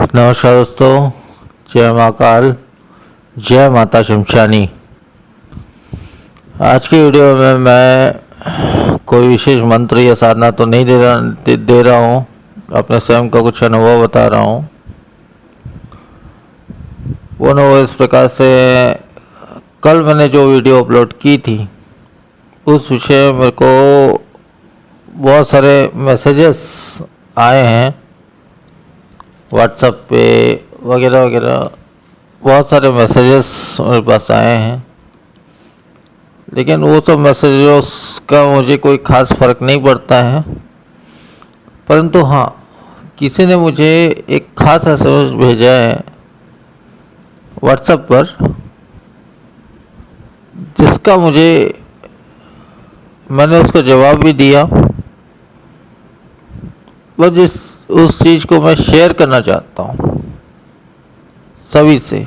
नमस्कार दोस्तों, जय महाकाल, जय माता शमशानी। आज की वीडियो में मैं कोई विशेष मंत्र या साधना तो नहीं दे रहा हूँ। अपने स्वयं का कुछ अनुभव बता रहा हूँ। वो अनुभव इस प्रकार से, कल मैंने जो वीडियो अपलोड की थी उस विषय में मेरे को बहुत सारे मैसेजेस आए हैं व्हाट्सएप पे वगैरह वगैरह। बहुत सारे मैसेजेस मेरे पास आए हैं, लेकिन वो सब मैसेजेस का मुझे कोई ख़ास फ़र्क नहीं पड़ता है। परंतु हाँ, किसी ने मुझे एक ख़ास मैसेज भेजा है व्हाट्सएप पर, जिसका मैंने उसका जवाब भी दिया। बस उस चीज़ को मैं शेयर करना चाहता हूँ सभी से।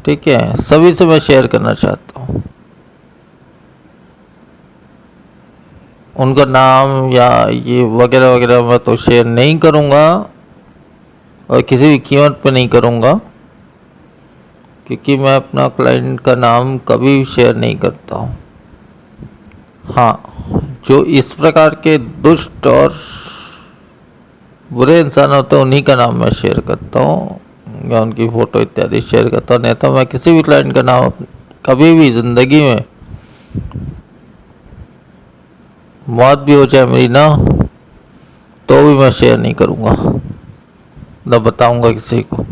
ठीक है, सभी से मैं शेयर करना चाहता हूँ। उनका नाम या ये वगैरह वगैरह मैं तो शेयर नहीं करूँगा और किसी भी कीमत पे नहीं करूँगा, क्योंकि मैं अपना क्लाइंट का नाम कभी शेयर नहीं करता हूँ। हाँ, जो इस प्रकार के दुष्ट और बुरे इंसान होते हैं उन्हीं का नाम मैं शेयर करता हूँ या उनकी फ़ोटो इत्यादि शेयर करता हूँ। नहीं तो मैं किसी भी क्लाइंट का नाम कभी भी ज़िंदगी में, मौत भी हो जाए मेरी ना, तो भी मैं शेयर नहीं करूँगा, न बताऊँगा किसी को।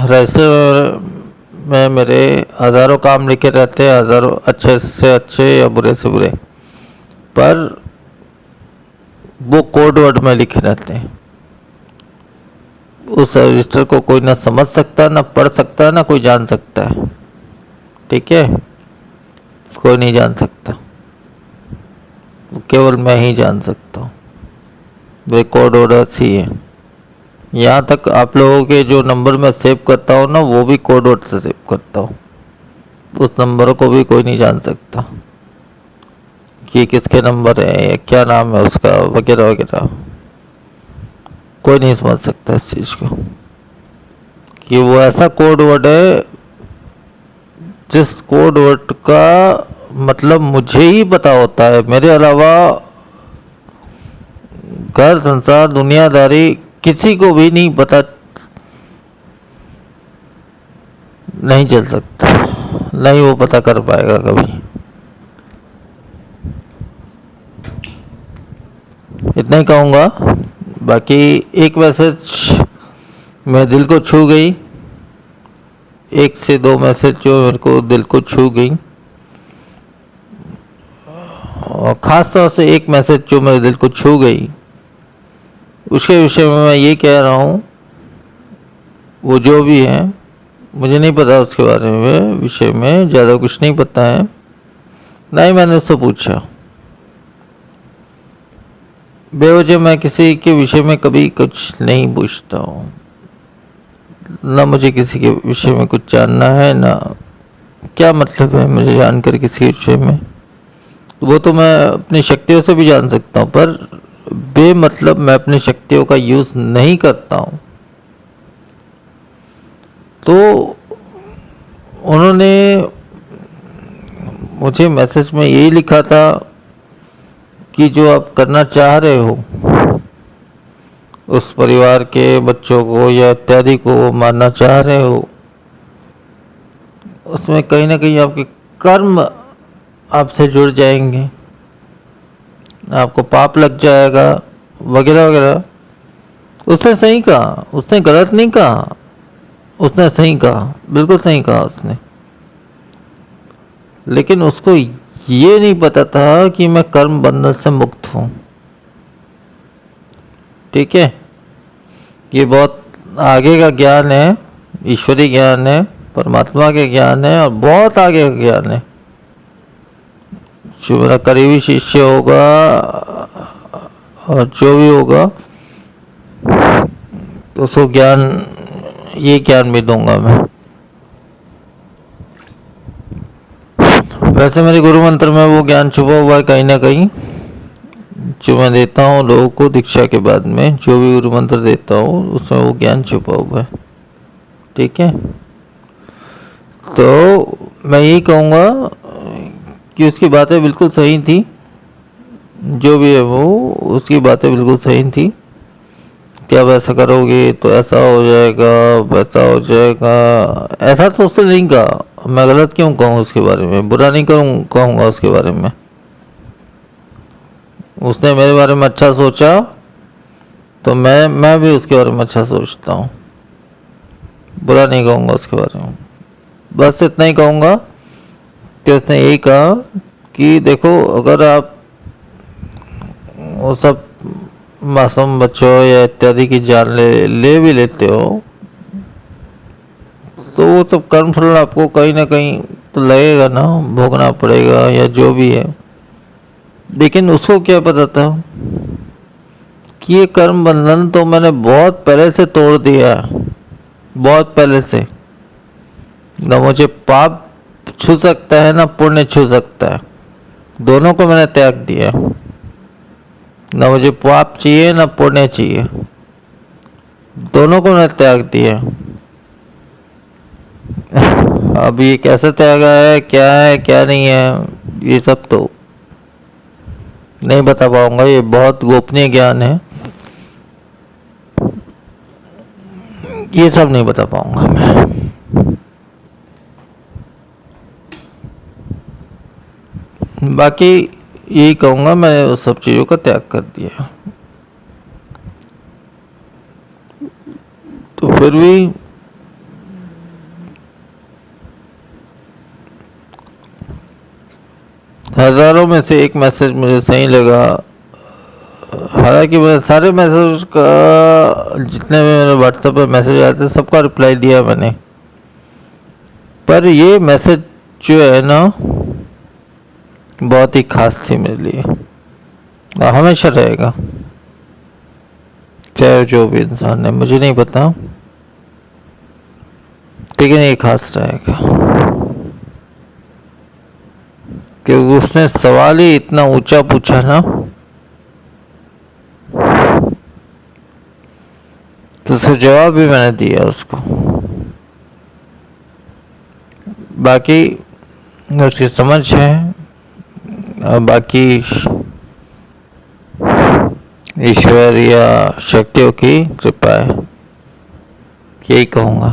वैसे में मेरे हज़ारों काम लिखे रहते हैं, हज़ारों अच्छे से अच्छे या बुरे से बुरे, पर वो कोड वर्ड में लिखे रहते हैं। उस रजिस्टर को कोई ना समझ सकता, ना पढ़ सकता, ना कोई जान सकता है। ठीक है, कोई नहीं जान सकता, केवल मैं ही जान सकता हूँ। वे कोड वर्ड ऐसी है। यहाँ तक आप लोगों के जो नंबर मैं सेव करता हूँ ना, वो भी कोड वर्ड से सेव करता हूँ। उस नंबर को भी कोई नहीं जान सकता कि किसके नंबर है, क्या नाम है उसका, वगैरह वगैरह। कोई नहीं समझ सकता इस चीज़ को कि वो ऐसा कोड वर्ड है जिस कोड वर्ड का मतलब मुझे ही पता होता है। मेरे अलावा घर संसार दुनियादारी किसी को भी नहीं पता, नहीं चल सकता, नहीं वो पता कर पाएगा कभी। इतना ही कहूँगा। बाकी एक मैसेज मेरे दिल को छू गई, एक से दो मैसेज जो मेरे को दिल को छू गई, और ख़ास तौर से एक मैसेज जो मेरे दिल को छू गई, उसके विषय में मैं ये कह रहा हूँ। वो जो भी है, मुझे नहीं पता उसके बारे में, विषय में ज़्यादा कुछ नहीं पता है, ना ही मैंने उससे पूछा। बेवजह मैं किसी के विषय में कभी कुछ नहीं पूछता हूँ, ना मुझे किसी के विषय में कुछ जानना है, ना क्या मतलब है मुझे जानकर किसी विषय में। वो तो मैं अपनी शक्तियों से भी जान सकता हूँ, पर बेमतलब मैं अपनी शक्तियों का यूज़ नहीं करता हूँ। तो उन्होंने मुझे मैसेज में यही लिखा था कि जो आप करना चाह रहे हो, उस परिवार के बच्चों को या इत्यादि को मारना चाह रहे हो, उसमें कहीं ना कहीं आपके कर्म आपसे जुड़ जाएंगे, आपको पाप लग जाएगा, वगैरह वगैरह। उसने सही कहा, उसने गलत नहीं कहा, उसने सही कहा, बिल्कुल सही कहा उसने। लेकिन उसको ये नहीं पता था कि मैं कर्म बंधन से मुक्त हूँ। ठीक है, ये बहुत आगे का ज्ञान है, ईश्वरी ज्ञान है, परमात्मा के ज्ञान है, और बहुत आगे का ज्ञान है। जो मेरा करीबी शिष्य होगा और जो भी होगा, तो उसको ये ज्ञान भी दूंगा मैं। वैसे मेरे गुरु मंत्र में वो ज्ञान छुपा हुआ है कहीं ना कहीं, जो मैं देता हूँ लोगों को दीक्षा के बाद में, जो भी गुरु मंत्र देता हूँ उसमें वो ज्ञान छुपा हुआ है। ठीक है, तो मैं यही कहूँगा कि उसकी बातें बिल्कुल सही थी, जो भी है वो उसकी बातें बिल्कुल सही थी कि अब ऐसा करोगे तो ऐसा हो जाएगा, वैसा हो जाएगा। ऐसा तो उसने नहीं कहा, मैं गलत क्यों कहूँ उसके बारे में, बुरा नहीं कहूँगा उसके बारे में। उसने मेरे बारे में अच्छा सोचा तो मैं भी उसके बारे में अच्छा सोचता हूँ, बुरा नहीं कहूँगा उसके बारे में। बस इतना ही कहूँगा कि उसने यही कहा कि देखो, अगर आप वो सब मासूम बच्चों या इत्यादि की जान ले भी लेते हो तो वो सब कर्म फल आपको कहीं ना कहीं तो लगेगा ना, भोगना पड़ेगा या जो भी है। लेकिन उसको क्या पता था कि ये कर्म बंधन तो मैंने बहुत पहले से तोड़ दिया है, बहुत पहले से। ना मुझे पाप छू सकता है ना पुण्य छू सकता है, दोनों को मैंने त्याग दिया। ना मुझे पाप चाहिए ना पुण्य चाहिए, दोनों को मैंने त्याग दिया। अब ये कैसे त्यागा है, क्या नहीं है, ये सब तो नहीं बता पाऊंगा, ये बहुत गोपनीय ज्ञान है, ये सब नहीं बता पाऊंगा मैं। बाकी यही कहूंगा, मैं उस सब चीज़ों का त्याग कर दिया। तो फिर भी हज़ारों में से एक मैसेज मुझे सही लगा। हालांकि मैं सारे मैसेज का, जितने भी मेरे व्हाट्सएप पे मैसेज आए थे सबका रिप्लाई दिया मैंने, पर ये मैसेज जो है ना बहुत ही खास थी मेरे लिए और हमेशा रहेगा, चाहे जो भी इंसान है, मुझे नहीं पता, लेकिन ये खास रहेगा क्योंकि उसने सवाल ही इतना ऊंचा पूछा ना, तो उसका जवाब भी मैंने दिया उसको। बाकी उसकी समझ है और बाकी ईश्वर या शक्तियों की कृपा है, यही कहूँगा।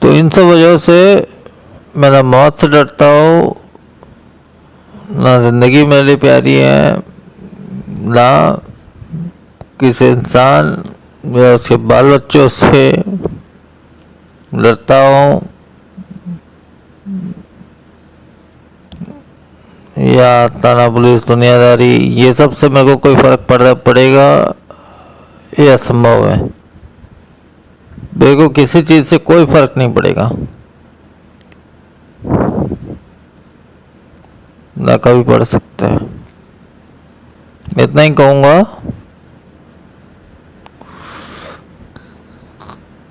तो इन सब वजहों से मैं ना मौत से डरता हूँ, ना ज़िंदगी मेरे लिए प्यारी है, ना किसी इंसान या उसके बाल बच्चों से डरता हूँ, या थाना पुलिस दुनियादारी, ये सब से मेरे को कोई फर्क पड़ेगा ये असंभव है। मेरे को किसी चीज़ से कोई फर्क नहीं पड़ेगा, ना कभी पड़ सकता है। इतना ही कहूँगा।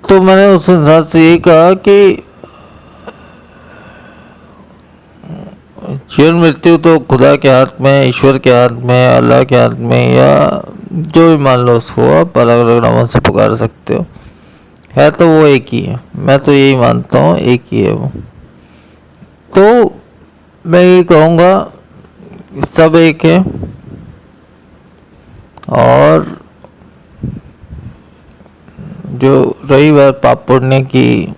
तो मैंने उस इंसान से यही कहा कि जीवन मृत्यु तो खुदा के हाथ में, ईश्वर के हाथ में, अल्लाह के हाथ में, या जो भी मान लो उसको आप अलग अलग नामों से पुकार सकते हो, है तो वो एक ही है। मैं तो यही मानता हूँ एक ही है वो। तो मैं यही कहूँगा सब एक है, और जो रही बात पाप पुण्य की,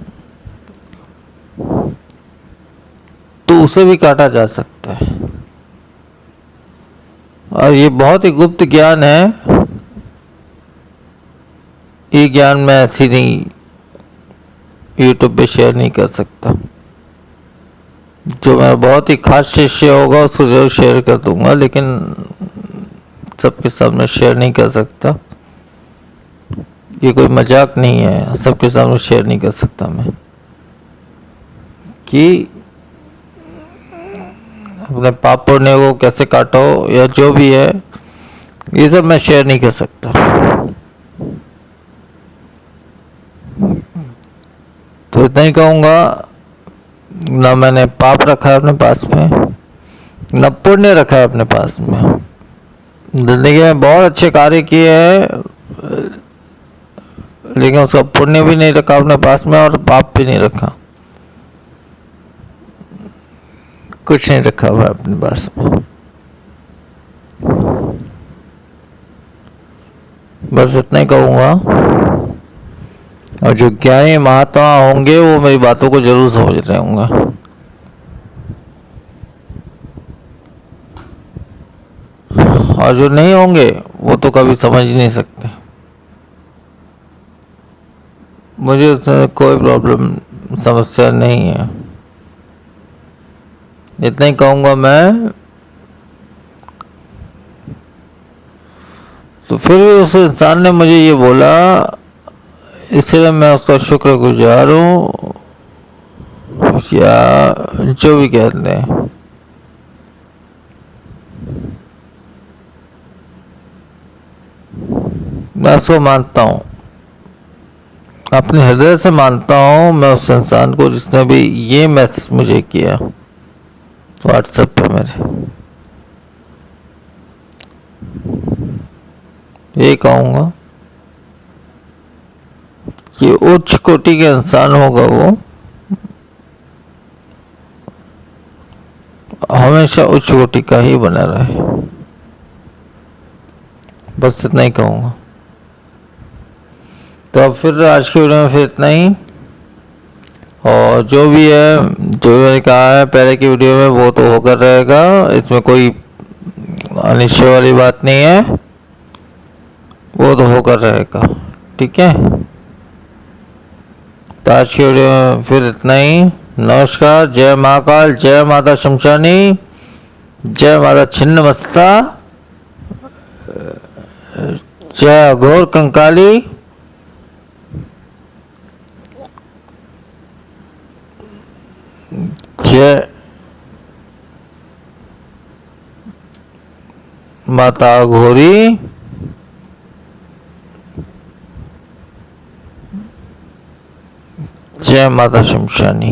तो उसे भी काटा जा सकता है, और ये बहुत ही गुप्त ज्ञान है। ये ज्ञान मैं ऐसी नहीं यूट्यूब पे शेयर नहीं कर सकता। जो मेरा बहुत ही खास शिष्य होगा उसको जरूर शेयर कर दूंगा, लेकिन सबके सामने शेयर नहीं कर सकता। ये कोई मजाक नहीं है, सबके सामने शेयर नहीं कर सकता मैं कि अपने पाप पुण्य को कैसे काटो या जो भी है, ये सब मैं शेयर नहीं कर सकता। तो इतना ही कहूँगा, ना मैंने पाप रखा है अपने पास में, न पुण्य रखा है अपने पास में। जिंदगी में बहुत अच्छे कार्य किए हैं, लेकिन उसका पुण्य भी नहीं रखा अपने पास में और पाप भी नहीं रखा, कुछ नहीं रखा हुआ अपने पास में। बस इतना ही कहूँगा। और जो ज्ञानी महात्मा होंगे वो मेरी बातों को जरूर समझ रहे होंगे। और जो नहीं होंगे वो तो कभी समझ ही नहीं सकते। मुझे उससे कोई प्रॉब्लम समस्या नहीं है। इतना ही कहूँगा मैं। तो फिर भी उस इंसान ने मुझे ये बोला, इसलिए मैं उसका शुक्रगुजार हूँ, या जो भी कहते हैं। मैं उसको मानता हूँ, अपने हृदय से मानता हूँ मैं उस इंसान को जिसने भी ये मैसेज मुझे किया व्हाट्सएप पे मेरे। ये कहूँगा कि उच्च कोटि के इंसान होगा वो, हमेशा उच्च कोटि का ही बना रहे। बस इतना ही कहूँगा। तो अब फिर आज की वीडियो में फिर इतना ही। और जो भी है, जो मैंने कहा है पहले की वीडियो में, वो तो होकर रहेगा। इसमें कोई अनिश्चय वाली बात नहीं है, वो तो होकर रहेगा। ठीक है, तो आज की वीडियो में फिर इतना ही। नमस्कार, जय महाकाल, जय माता शमशानी, जय माता छिन्नमस्ता, जय अघोर कंकाली, जय माता अघोरी, जय माता शमशानी।